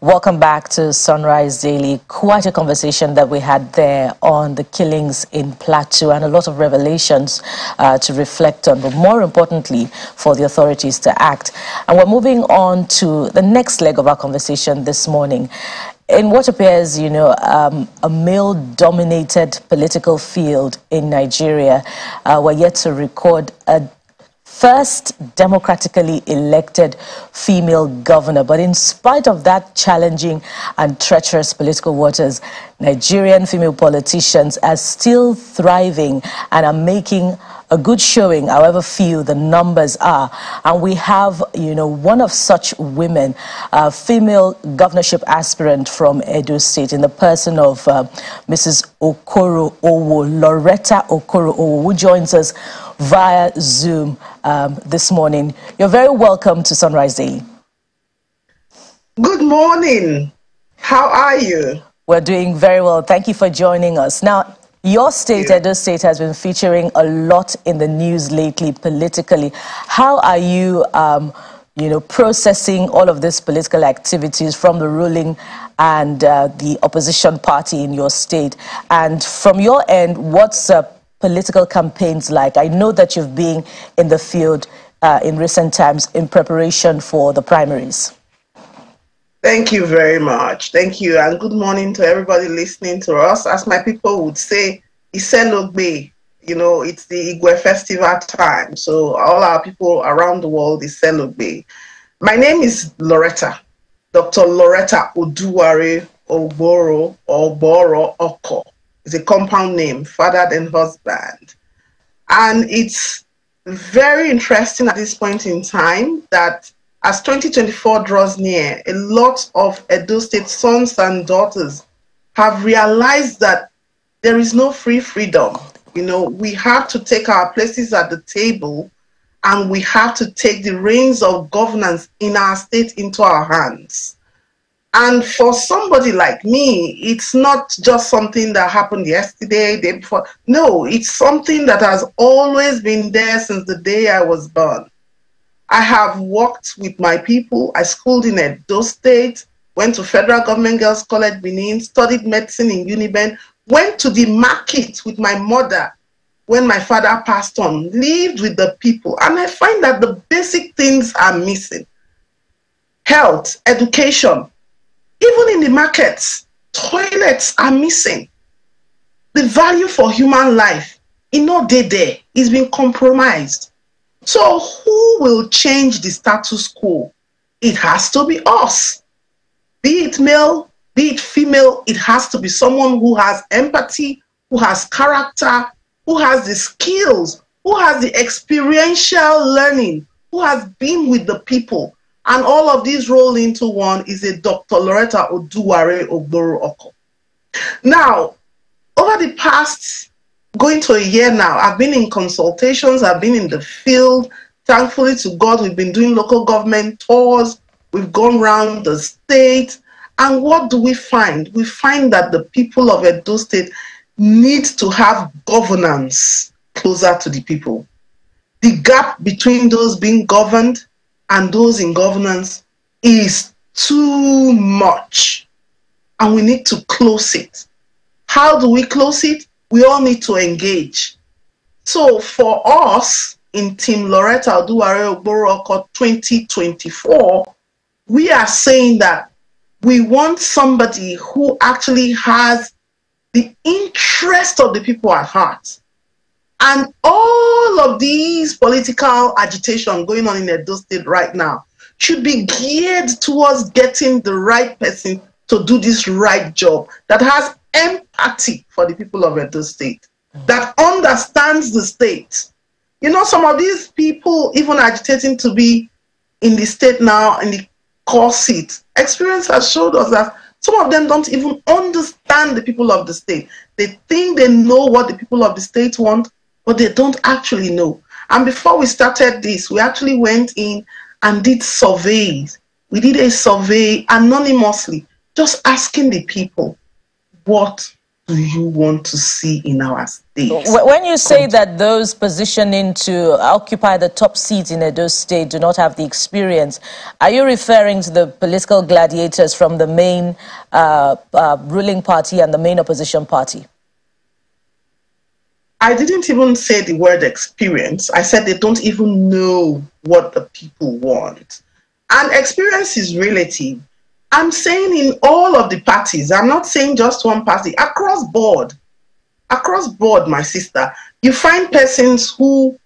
Welcome back to Sunrise Daily. Quite a conversation that we had there on the killings in Plateau and a lot of revelations to reflect on, but more importantly, for the authorities to act. And we're moving on to the next leg of our conversation this morning. In what appears, a male-dominated political field in Nigeria, we're yet to record a first democratically elected female governor. But in spite of that challenging and treacherous political waters, Nigerian female politicians are still thriving and are making a good showing, however few the numbers are. And we have, one of such women, a female governorship aspirant from Edo State, in the person of Mrs. Okoro Owo, Loretta Okoro Owo, who joins us via Zoom this morning. You're very welcome to Sunrise Daily. Good morning. How are you? We're doing very well. Thank you for joining us. Now, your state, Edo State, has been featuring a lot in the news lately politically. How are you, processing all of these political activities from the ruling and the opposition party in your state? And from your end, what's political campaigns like? I know that you've been in the field in recent times in preparation for the primaries. Thank you very much. Thank you. And good morning to everybody listening to us. As my people would say, Iselogbe, it's the Igwe festival time. So all our people around the world is Iselogbe. My name is Loretta, Dr. Loretta Oduware Ogboro Oko. It's a compound name, father and husband. And it's very interesting at this point in time that as 2024 draws near, a lot of Edo State sons and daughters have realized that there is no freedom. We have to take our places at the table, and we have to take the reins of governance in our state into our hands. And for somebody like me, it's not just something that happened yesterday, day before. No, it's something that has always been there since the day I was born. I have worked with my people. I schooled in Edo State, went to Federal Government Girls College, Benin, studied medicine in Uniben, went to the market with my mother when my father passed on, lived with the people. And I find that the basic things are missing. Health, education, even in the markets, toilets are missing. The value for human life, there, is being compromised. So who will change the status quo? It has to be us. Be it male, be it female, it has to be someone who has empathy, who has character, who has the skills, who has the experiential learning, who has been with the people. And all of these roll into one is a Dr. Loretta Oduware Ogboro Oko. Now, over the past going to a year now, I've been in consultations, I've been in the field. Thankfully to God, we've been doing local government tours, we've gone around the state, and what do we find? We find that the people of Edo State need to have governance closer to the people. The gap between those being governed and those in governance is too much, and we need to close it. How do we close it? We all need to engage. So for us in Team Loretta Oduware Ogboro Oko 2024, we are saying that we want somebody who actually has the interest of the people at heart. And all of these political agitation going on in Edo State right now should be geared towards getting the right person to do this right job, that has empathy for the people of Edo State, that understands the state. Some of these people even agitating to be in the state now, in the core seat, experience has showed us that some of them don't even understand the people of the state. They think they know what the people of the state want, but they don't actually know. And before we started this, we actually went in and did surveys. We did a survey anonymously, just asking the people, what do you want to see in our state? When you say that those positioning to occupy the top seats in Edo State do not have the experience, are you referring to the political gladiators from the main ruling party and the main opposition party? I didn't even say the word experience. I said they don't even know what the people want. And experience is relative. I'm saying in all of the parties, I'm not saying just one party, across board, my sister, you find persons who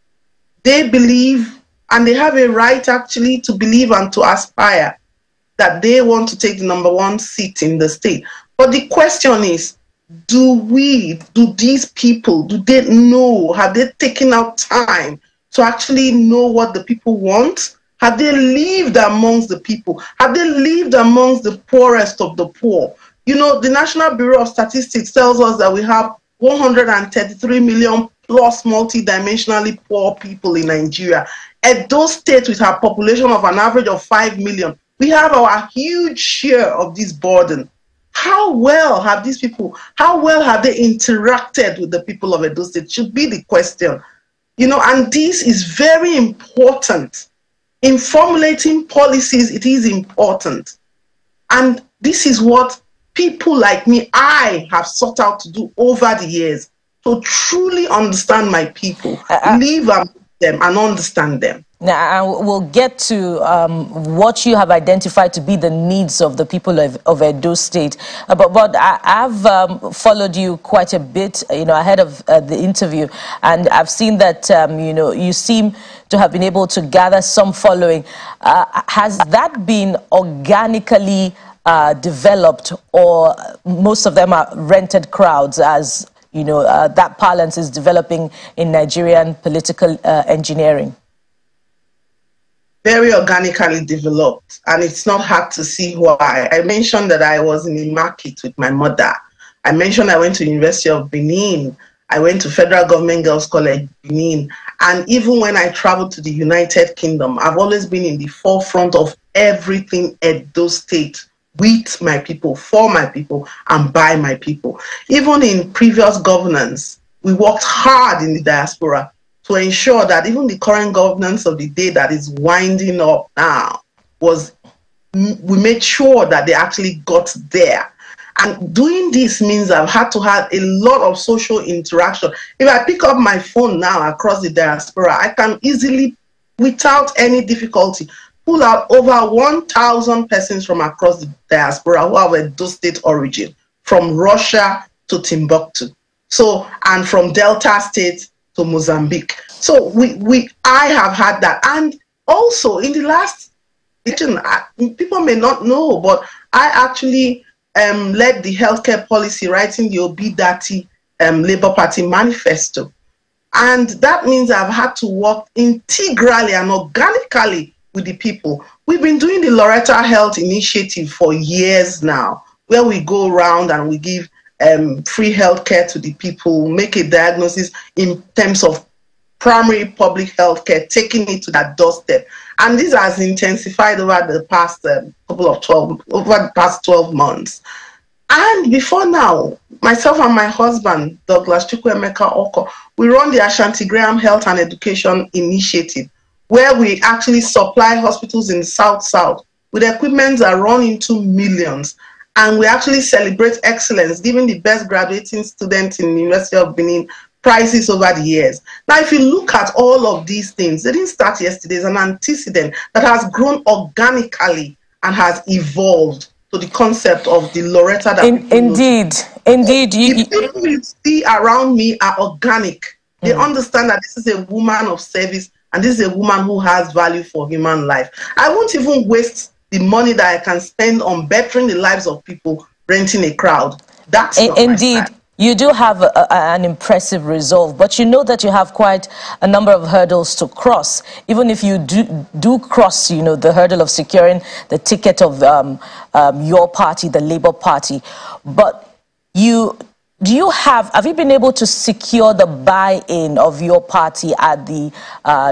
they believe, and they have a right actually to believe and to aspire that they want to take the #1 seat in the state. But the question is, do these people, do they know, have they taken out time to actually know what the people want? Have they lived amongst the people? Have they lived amongst the poorest of the poor? You know, the National Bureau of Statistics tells us that we have 133 million plus multidimensionally poor people in Nigeria. At those states with our population of an average of 5 million, we have our huge share of this burden. How well have these people, how well have they interacted with the people of Edo State should be the question. You know, and this is very important. In formulating policies, it is important. And this is what people like me, I have sought out to do over the years, to truly understand my people, live among them and understand them. Now, we'll get to what you have identified to be the needs of the people of Edo State. But I've followed you quite a bit, you know, ahead of the interview, and I've seen that, you know, you seem to have been able to gather some following. Has that been organically developed, or most of them are rented crowds, as, you know, that balance is developing in Nigerian political engineering? Very organically developed, and it's not hard to see why. I mentioned that I was in the market with my mother. I mentioned I went to University of Benin. I went to Federal Government Girls College, Benin. And even when I traveled to the United Kingdom, I've always been in the forefront of everything Edo State, with my people, for my people, and by my people. Even in previous governance, we worked hard in the diaspora to ensure that even the current governance of the day that is winding up now we made sure that they actually got there. And doing this means I've had to have a lot of social interaction. If I pick up my phone now across the diaspora, I can easily, without any difficulty, pull out over 1,000 persons from across the diaspora who have Edo State origin, from Russia to Timbuktu. So, and from Delta State to Mozambique. So I have had that. And also in the last election, people may not know, but I actually led the healthcare policy, writing the Obidati Labour Party manifesto. And that means I've had to work integrally and organically with the people. We've been doing the Loretta Health Initiative for years now, where we go around and we give free health care to the people, make a diagnosis in terms of primary public health care, taking it to that doorstep. And this has intensified over the past 12 months. And before now, myself and my husband, Douglas Chukwuemeka Oko, we run the Ashanti Graham Health and Education Initiative, where we actually supply hospitals in the South with equipment that run into millions. And we actually celebrate excellence, giving the best graduating students in the University of Benin prizes over the years. Now, if you look at all of these things, they didn't start yesterday. It's an antecedent that has grown organically and has evolved to the concept of the Loretta that indeed. The people you see around me are organic. They understand that this is a woman of service and this is a woman who has value for human life. I won't even waste the money that I can spend on bettering the lives of people renting a crowd. That's not indeed. my style. You do have an impressive resolve, but you know that you have quite a number of hurdles to cross. Even if you do cross, you know, the hurdle of securing the ticket of your party, the Labour Party, but you have you been able to secure the buy-in of your party at the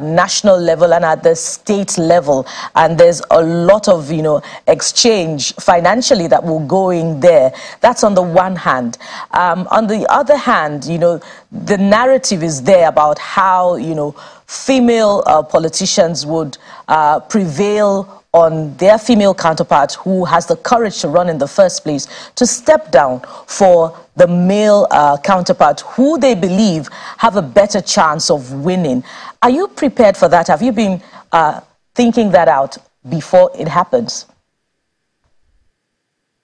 national level and at the state level? And there's a lot of, exchange financially that will go in there. That's on the one hand. On the other hand, the narrative is there about how, female politicians would prevail on their female counterpart who has the courage to run in the first place, to step down for the male counterpart who they believe have a better chance of winning. Are you prepared for that? Have you been thinking that out before it happens?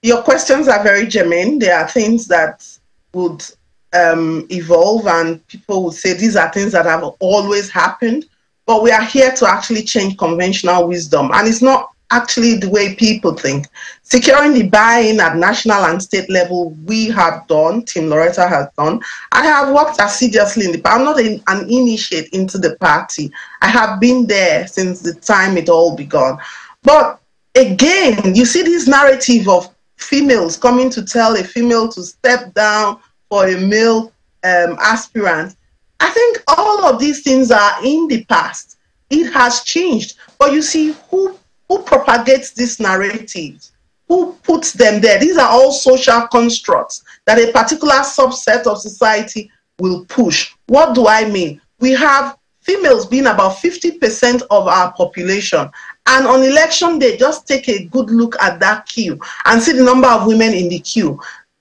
Your questions are very germane. There are things that would evolve, and people would say these are things that have always happened. But we are here to actually change conventional wisdom. And it's not actually the way people think. Securing the buy-in at national and state level, we have done, Team Loretta has done. I have worked assiduously in the party. I'm not an initiate into the party. I have been there since the time it all began. But again, you see this narrative of females coming to tell a female to step down for a male aspirant. I think all of these things are in the past. It has changed. But you see, who propagates these narratives? Who puts them there? These are all social constructs that a particular subset of society will push. What do I mean? We have females being about 50% of our population. And on election day, just take a good look at that queue and see the number of women in the queue.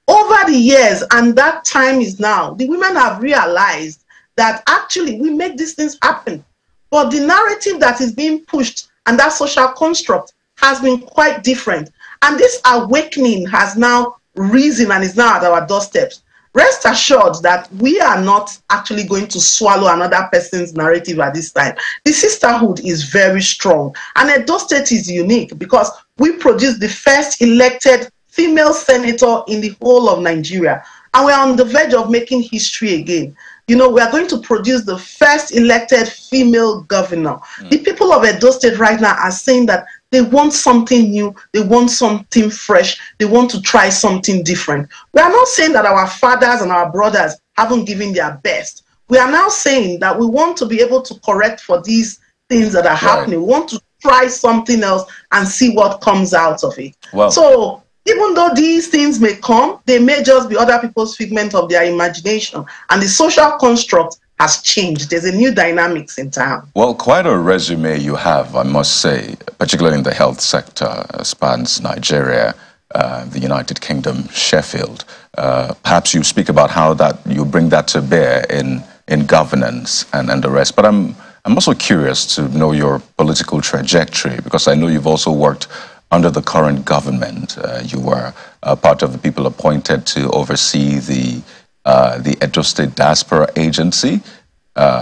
Over the years, and that time is now, the women have realized that actually we make these things happen. But the narrative that is being pushed and that social construct has been quite different. And this awakening has now risen and is now at our doorsteps. Rest assured that we are not actually going to swallow another person's narrative at this time. The sisterhood is very strong. And Edo State is unique because we produced the first elected female senator in the whole of Nigeria. And we're on the verge of making history again. We are going to produce the first elected female governor. The people of Edo State right now are saying that they want something new, they want something fresh, they want to try something different. We are not saying that our fathers and our brothers haven't given their best. We are now saying that we want to be able to correct for these things that are happening. We want to try something else and see what comes out of it. Well, so even though these things may come, they may just be other people's figment of their imagination. And the social construct has changed. There's a new dynamics in town. Well, quite a resume you have, I must say, particularly in the health sector, spans Nigeria, the United Kingdom, Sheffield. Perhaps you speak about how that you bring that to bear in governance and the rest. But I'm also curious to know your political trajectory, because I know you've also worked under the current government. You were part of the people appointed to oversee the Edo State Diaspora Agency.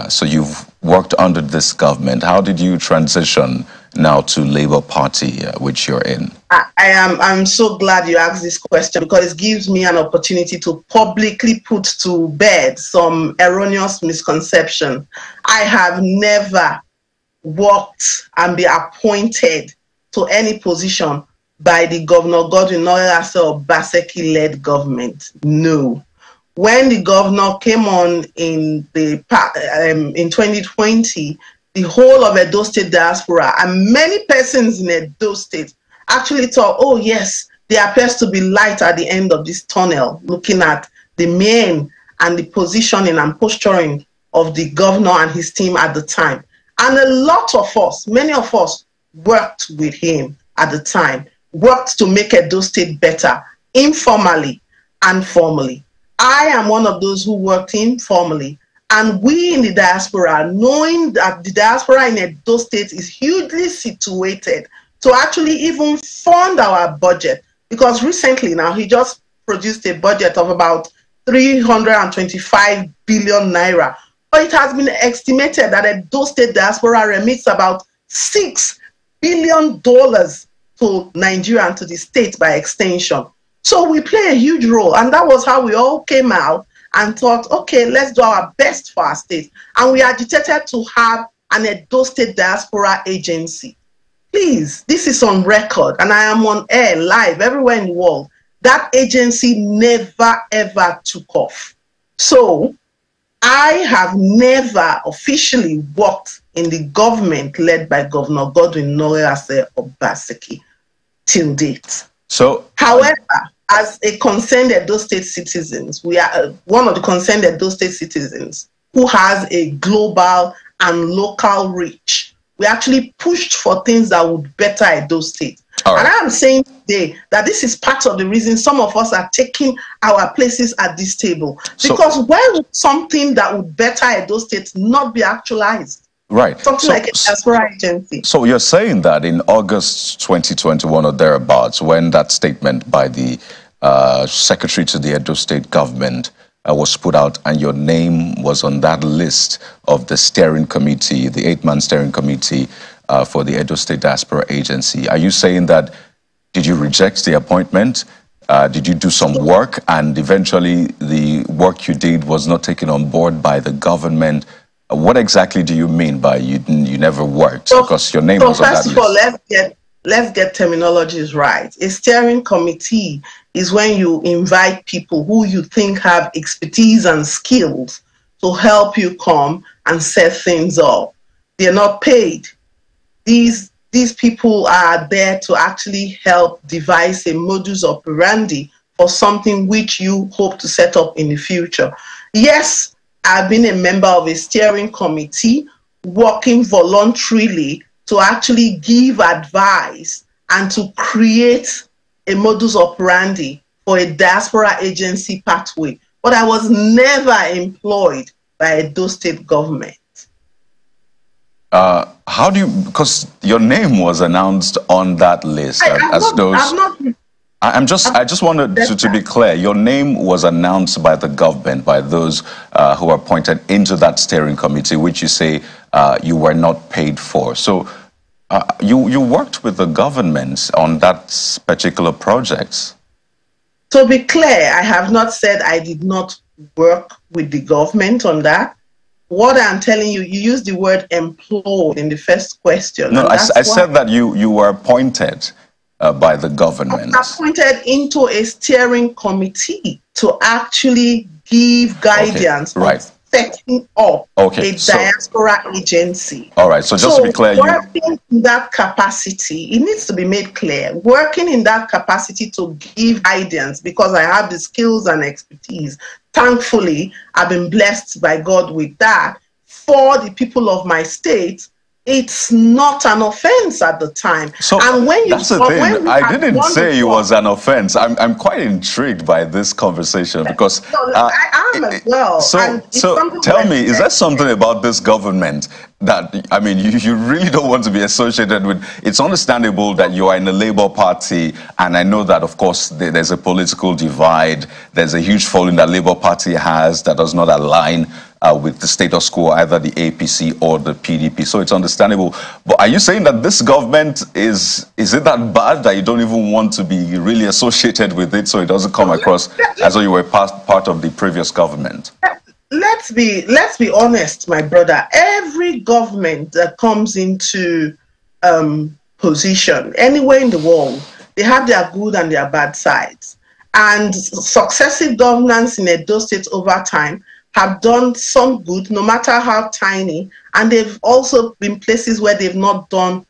So you've worked under this government. How did you transition now to Labour Party, which you're in? I'm so glad you asked this question, because it gives me an opportunity to publicly put to bed some erroneous misconception. I have never worked and been appointed to any position by the Governor Godwin Obaseki-led government. No. When the governor came on in 2020, the whole of Edo State diaspora and many persons in Edo State actually thought, oh yes, there appears to be light at the end of this tunnel, looking at the men and the positioning and posturing of the governor and his team at the time. And a lot of us, many of us, worked with him at the time, worked to make Edo State better, informally and formally. I am one of those who worked informally, and we in the diaspora, knowing that the diaspora in Edo State is hugely situated to actually even fund our budget, because recently now he just produced a budget of about 325 billion naira, but it has been estimated that Edo State diaspora remits about $6 billion to Nigeria and to the state by extension. So we play a huge role, and that was how we all came out and thought, okay, let's do our best for our state. And we agitated to have an Edo State Diaspora Agency. Please, this is on record, and I am on air live everywhere in the world. that agency never, ever took off. So I have never officially worked in the government led by Governor Godwin Norease Obaseki till date. So, however, as a concerned Edo State citizens, we are one of the concerned Edo State citizens who has a global and local reach. We actually pushed for things that would better Edo State. Right. And I am saying today that this is part of the reason some of us are taking our places at this table. Because why would something that would better Edo State not be actualized? Right. Something like a Aspirant agency. So you're saying that in August 2021 or thereabouts, when that statement by the Secretary to the Edo State government was put out and your name was on that list of the steering committee, the 8-man steering committee for the Edo State Diaspora Agency, are you saying that, did you reject the appointment? Did you do some work and eventually the work you did was not taken on board by the government? What exactly do you mean by you never worked because your name was on that list? So first of all, let's get terminologies right. A steering committee is when you invite people who you think have expertise and skills to help you come and set things up. They're not paid. These people are there to actually help devise a modus operandi for something which you hope to set up in the future. Yes, I've been a member of a steering committee working voluntarily to actually give advice and to create a modus operandi for a diaspora agency pathway. But I was never employed by Edo State government. How do you, because your name was announced on that list I just wanted to be clear. Your name was announced by the government, by those who were appointed into that steering committee, which you say you were not paid for. So you worked with the government on that particular project. To be clear, I have not said I did not work with the government on that. What I'm telling you, you used the word employed in the first question. No, I said that you were appointed by the government. Appointed into a steering committee to actually give guidance on setting up a diaspora agency. All right, so just to be clear, working in that capacity, it needs to be made clear, working in that capacity to give guidance because I have the skills and expertise. Thankfully, I've been blessed by God with that. For the people of my state, it's not an offense at the time. So and when you that's the thing. I didn't say it was an offense. I'm quite intrigued by this conversation because I am as well. So tell me, is there something about this government that, I mean, you really don't want to be associated with? It's understandable that you are in the Labour Party, and I know that, of course, there's a political divide. There's a huge following that Labour Party has that does not align with the status quo, either the APC or the PDP. So it's understandable. But are you saying that this government is it that bad that you don't even want to be really associated with it so it doesn't come across as though you were part of the previous government? Let's be honest, my brother. Every government that comes into position anywhere in the world, they have their good and their bad sides. And successive governance in Edo State over time have done some good, no matter how tiny, and they've also been places where they've not done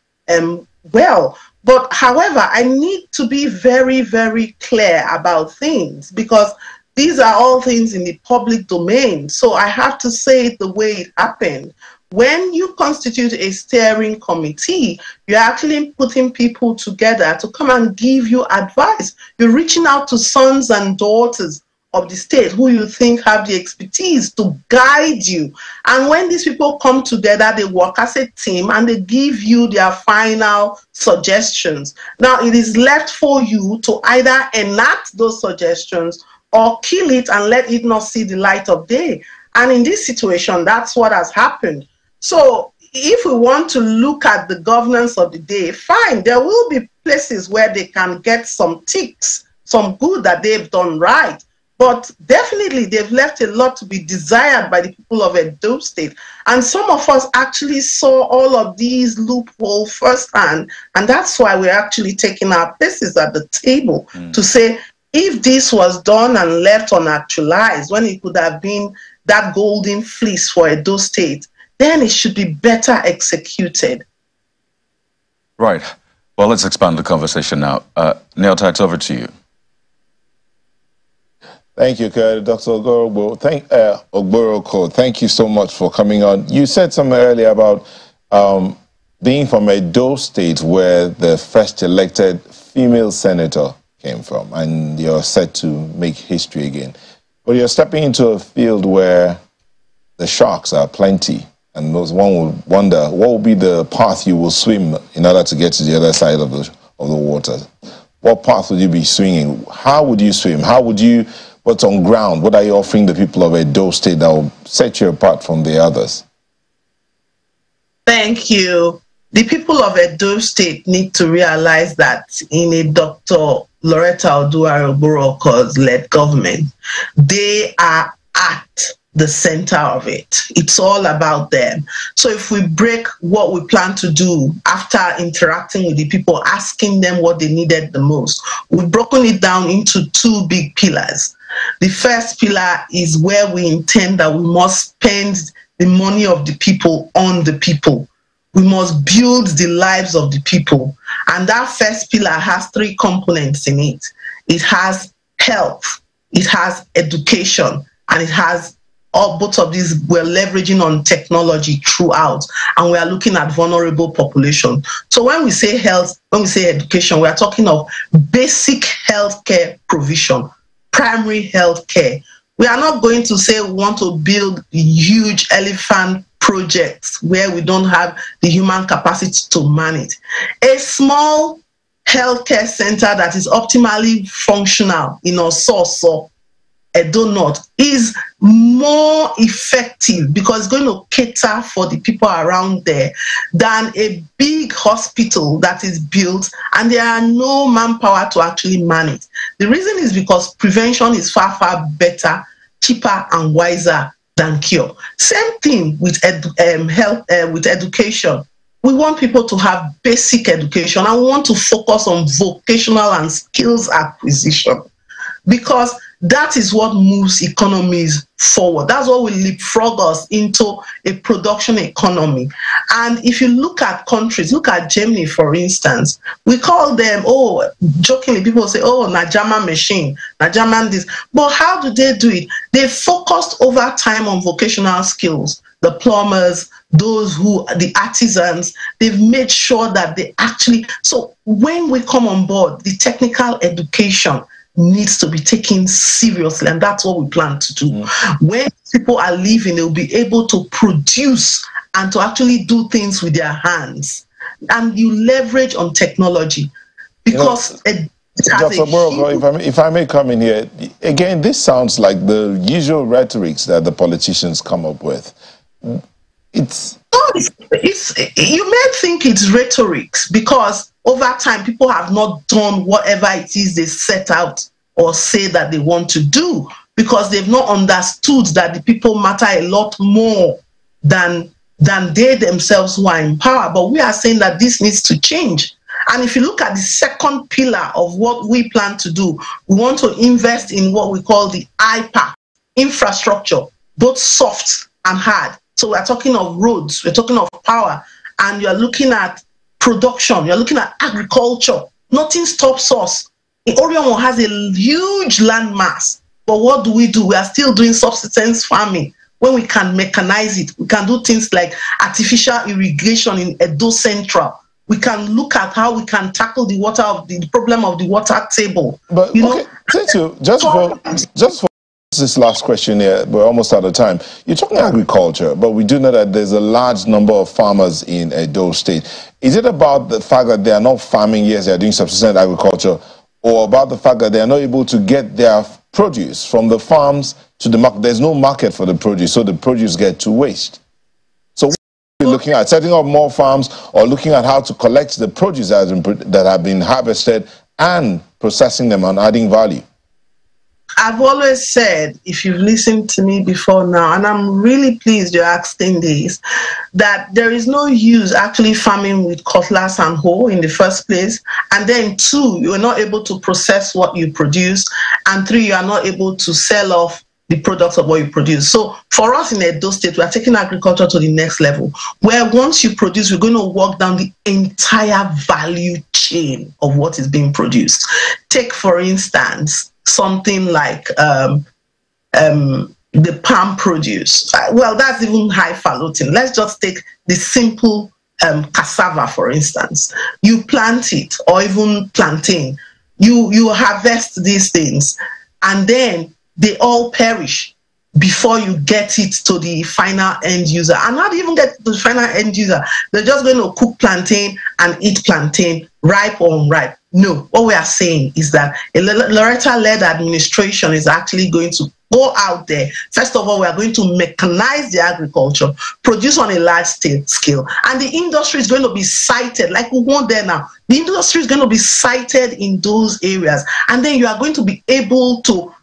well. But however, I need to be very, very clear about things because these are all things in the public domain. So I have to say it the way it happened. When you constitute a steering committee, you're actually putting people together to come and give you advice. You're reaching out to sons and daughters of the state who you think have the expertise to guide you. And when these people come together, they work as a team and they give you their final suggestions. Now, it is left for you to either enact those suggestions or kill it and let it not see the light of day. And in this situation, that's what has happened. So if we want to look at the governance of the day, fine, there will be places where they can get some ticks, some good that they've done right. But definitely, they've left a lot to be desired by the people of Edo State. And some of us actually saw all of these loopholes firsthand. And that's why we're actually taking our places at the table to say, If this was done and left unactualized, when it could have been that golden fleece for Edo State, then it should be better executed. Right. Well, let's expand the conversation now. Neota, it's over to you. Thank you, Dr. Ogboroko. Thank you so much for coming on. You said something earlier about being from Edo State, where the first elected female senator came from, and you're set to make history again. But you're stepping into a field where the sharks are plenty, and one would wonder what will be the path you will swim in order to get to the other side of the water. What path would you be swinging? How would you swim? How would you? What's on ground? What are you offering the people of Edo State that will set you apart from the others? Thank you. The people of Edo State need to realize that in a Dr. Loretta Oduwari-Ogboroko's led government, they are at the center of it. It's all about them. So if we break what we plan to do after interacting with the people, asking them what they needed the most, we've broken it down into two big pillars. The first pillar is where we intend that we must spend the money of the people on the people. We must build the lives of the people. And that first pillar has three components in it. It has health, it has education, and it has both of these. We're leveraging on technology throughout, and we are looking at vulnerable population. So when we say health, when we say education, we are talking of basic healthcare provision, primary healthcare. We are not going to say we want to build huge elephant projects where we don't have the human capacity to manage. A small healthcare center that is optimally functional in Ososo, Edo North, is more effective because it's going to cater for the people around there than a big hospital that is built and there are no manpower to actually manage. The reason is because prevention is far, far better, cheaper and wiser than cure. Same thing with with education. We want people to have basic education and we want to focus on vocational and skills acquisition because that is what moves economies forward. That's what will leapfrog us into a production economy. And if you look at countries, look at Germany, for instance, we call them, jokingly, people say, na German machine, na German this. But how do they do it? They focused over time on vocational skills. The plumbers, the artisans, they've made sure that they actually, so when we come on board, the technical education needs to be taken seriously, and that's what we plan to do. When people are leaving, they'll be able to produce and to actually do things with their hands. And you leverage on technology because Dr. Ogboroko, if I may come in here, again, this sounds like the usual rhetorics that the politicians come up with. You may think it's rhetorics because over time people have not done whatever it is they set out or say that they want to do because they've not understood that the people matter a lot more than they themselves who are in power. But we are saying that this needs to change. And if you look at the second pillar of what we plan to do, we want to invest in what we call the IPAC infrastructure, both soft and hard. So we're talking of roads, we're talking of power, and you're looking at production, you're looking at agriculture. Nothing stops us. Orion has a huge land mass, but what do? We are still doing subsistence farming. When we can mechanize it, we can do things like artificial irrigation in Edo Central. We can look at how we can tackle the problem of the water table. But thank you. Just for this last question here, we're almost out of time. You're talking agriculture, but we do know that there's a large number of farmers in Edo State. Is it about the fact that they are not farming, yes, they are doing subsistence agriculture, or about the fact that they are not able to get their produce from the farms to the market? There's no market for the produce, so the produce gets to waste. So what are we looking at? Setting up more farms or looking at how to collect the produce that have been harvested and processing them and adding value? I've always said, if you've listened to me before now, and I'm really pleased you're asking this, that there is no use actually farming with cutlass and hoe in the first place. And then 2, you're not able to process what you produce. And 3, you are not able to sell off the products of what you produce. So for us in Edo State, we are taking agriculture to the next level, where once you produce, we're going to walk down the entire value chain of what is being produced. Take, for instance, something like the palm produce. Well, that's even highfalutin. Let's just take the simple cassava, for instance. You plant it, or even plantain. You harvest these things, and then they all perish before you get it to the final end user. And not even get to the final end user. They're just going to cook plantain and eat plantain, ripe or unripe. No, what we are saying is that a Loretta-led administration is actually going to go out there. First of all, we are going to mechanize the agriculture, produce on a large scale, and the industry is going to be sited, like we want there now. The industry is going to be sited in those areas, and then you are going to be able to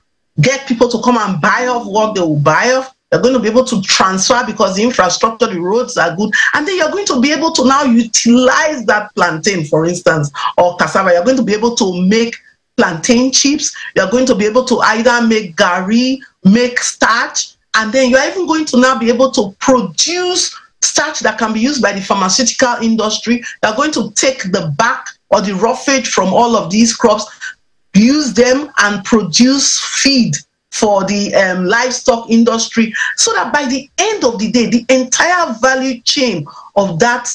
get people to come and buy off what they will buy off. You're going to be able to transfer because the infrastructure, the roads are good. And then you're going to be able to now utilize that plantain, for instance, or cassava. You're going to be able to make plantain chips. You're going to be able to either make gari, make starch, and then you're even going to now be able to produce starch that can be used by the pharmaceutical industry. You're going to take the back or the roughage from all of these crops, use them and produce feed for the livestock industry, so that by the end of the day, the entire value chain of that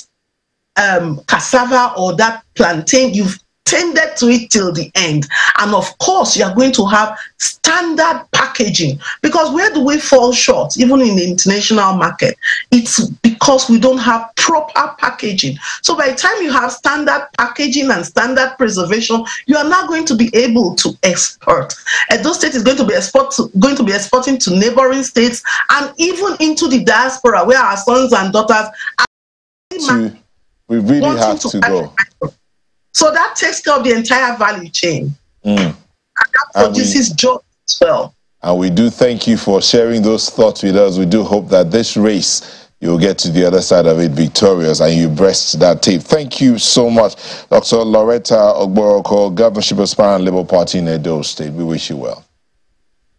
cassava or that plantain, you've tended to it till the end. And of course, you are going to have standard packaging, because where do we fall short, even in the international market? It's because we don't have proper packaging. So by the time you have standard packaging and standard preservation, you are now going to be able to export. Edo State is going to be exporting to neighboring states and even into the diaspora, where our sons and daughters are we really have to go. So that takes care of the entire value chain. And that produces jobs as well. And we do thank you for sharing those thoughts with us. We do hope that this race, you'll get to the other side of it victorious and you breast that tape. Thank you so much, Dr. Loretta Ogboroko, Gov'ship Aspirant, Labour Party in Edo State. We wish you well.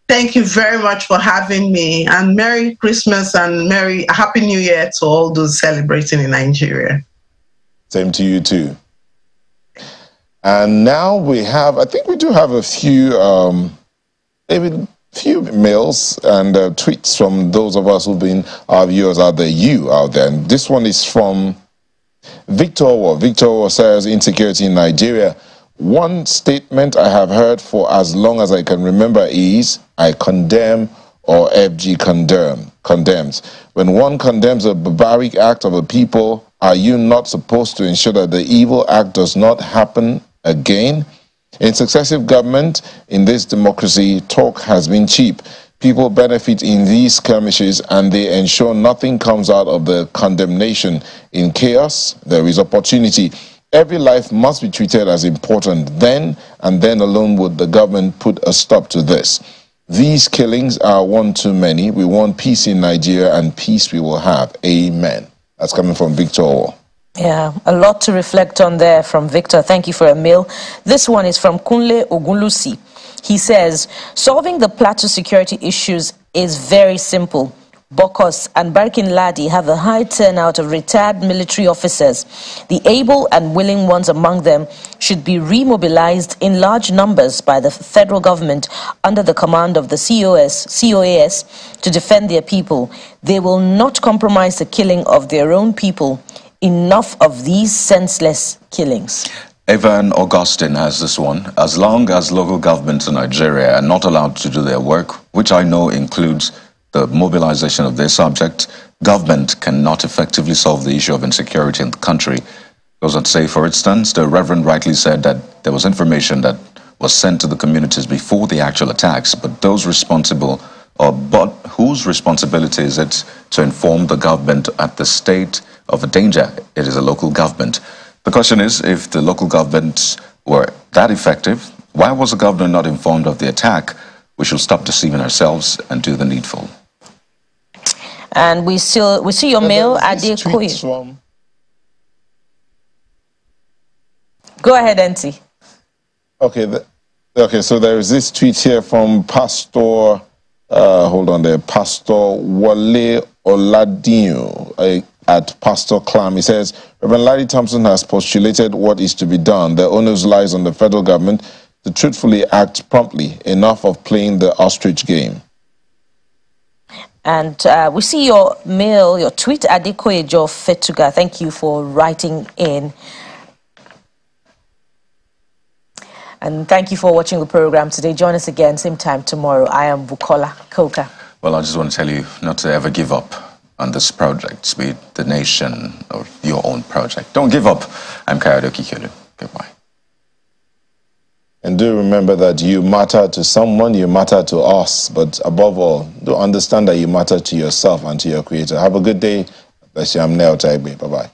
Thank you very much for having me. And Merry Christmas and Happy New Year to all those celebrating in Nigeria. Same to you too. And now we have, I think we do have a few, maybe few mails and tweets from those of us who've been our viewers out there, you out there. And this one is from Victor Owo. Victor Owo says, insecurity in Nigeria. One statement I have heard for as long as I can remember is, I condemn, or FG condemns. When one condemns a barbaric act of a people, are you not supposed to ensure that the evil act does not happen again? In successive government, in this democracy, talk has been cheap. People benefit in these skirmishes and they ensure nothing comes out of the condemnation. In chaos, there is opportunity. Every life must be treated as important. Then and then alone would the government put a stop to this. These killings are one too many. We want peace in Nigeria, and peace we will have. Amen. That's coming from Victor Owo. Yeah, a lot to reflect on there from Victor. Thank you for a mail. This one is from Kunle Ogunlusi. He says, solving the plateau security issues is very simple. Bokos and Barkin Ladi have a high turnout of retired military officers. The able and willing ones among them should be remobilized in large numbers by the federal government under the command of the COAS to defend their people. They will not compromise the killing of their own people. Enough of these senseless killings. Evan Augustine has this one. As long as local governments in Nigeria are not allowed to do their work, which I know includes the mobilization of their subjects, government cannot effectively solve the issue of insecurity in the country. Goes on to say, for instance, the Reverend rightly said that there was information that was sent to the communities before the actual attacks, but those responsible, but whose responsibility is it to inform the government at the state of a danger? It is a local government. The question is, if the local governments were that effective, why was the governor not informed of the attack? we should stop deceiving ourselves and do the needful. And we see your mail at the Go ahead, Auntie. Okay, okay. So there is this tweet here from Pastor. Hold on there, Pastor Wale Oladino at Pastor Clam. He says, Reverend Larry Thompson has postulated what is to be done. The onus lies on the federal government to truthfully act promptly. Enough of playing the ostrich game. And we see your mail, your tweet, Adekoyejo Fetuga. Thank you for writing in. And thank you for watching the program today. Join us again, same time tomorrow. I am Bukola Koka. Well, I just want to tell you not to ever give up on this project, be it the nation or your own project. Don't give up. I'm Kayode Okikelu. Goodbye. And do remember that you matter to someone, you matter to us, but above all, do understand that you matter to yourself and to your Creator. Have a good day. Bless you. I'm Neo Taigbe. Bye-bye.